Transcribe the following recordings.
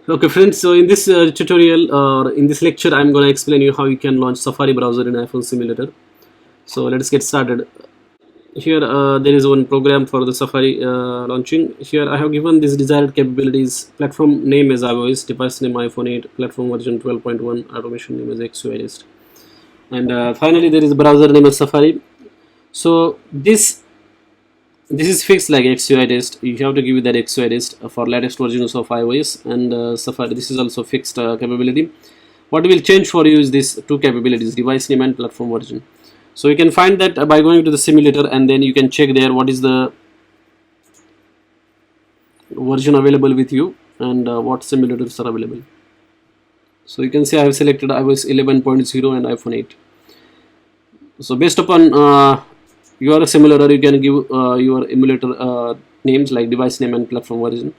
Okay friends, so in this tutorial or in this lecture I'm going to explain you how you can launch Safari browser in iPhone simulator. So let's get started. Here there is one program for the Safari launching. Here I have given these desired capabilities. Platform name is iOS, device name iPhone 8, platform version 12.1, automation name is XUI-REST, and finally there is a browser name is Safari. So this is fixed like XUI-REST. You have to give it that XUI-REST for latest versions of iOS, and Safari. This is also fixed capability. What will change for you is these two capabilities: device name and platform version. So you can find that by going to the simulator, and then you can check there what is the version available with you and what simulators are available. So you can see I have selected iOS 11.0 and iPhone 8. So based upon your simulator, you can give your emulator names like device name and platform version,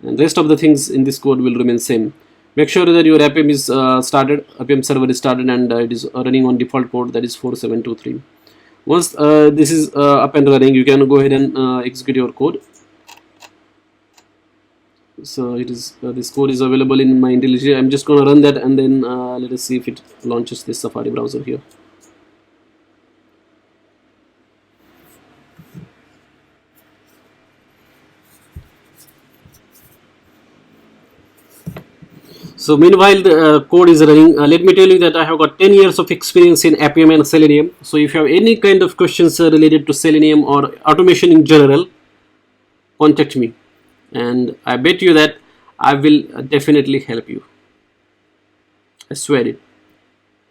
and rest of the things in this code will remain same. Make sure that your Appium is started, Appium server is started, and it is running on default port, that is 4723. Once this is up and running, you can go ahead and execute your code. So it is this code is available in my IntelliJ. I'm just going to run that, and then let us see if it launches this Safari browser here. So meanwhile the code is running, let me tell you that I have got 10 years of experience in Appium and Selenium. So if you have any kind of questions related to Selenium or automation in general, contact me, and I bet you that I will definitely help you. I swear it,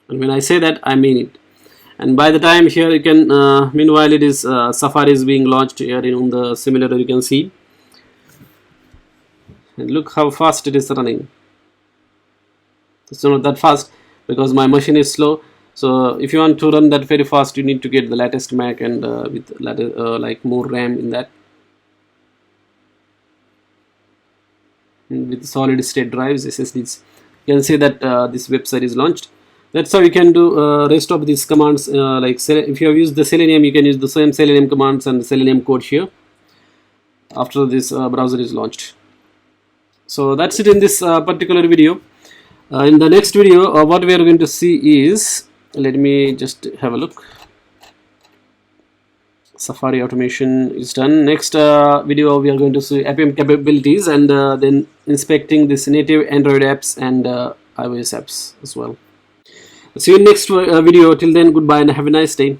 and when I say that, I mean it. And by the time here you can meanwhile it is Safari is being launched here in the simulator. You can see, and look how fast it is running. It's not that fast because my machine is slow. So if you want to run that very fast, you need to get the latest Mac and with like more RAM in that, and with solid state drives, SSDs. You can see that this website is launched. That's how you can do rest of these commands. Like if you have used the Selenium, you can use the same Selenium commands and the Selenium code here after this browser is launched. So that's it in this particular video. In the next video, what we are going to see is, let me just have a look. Safari automation is done. Next video, we are going to see Appium capabilities, and then inspecting this native Android apps and iOS apps as well. See you in next video. Till then, goodbye and have a nice day.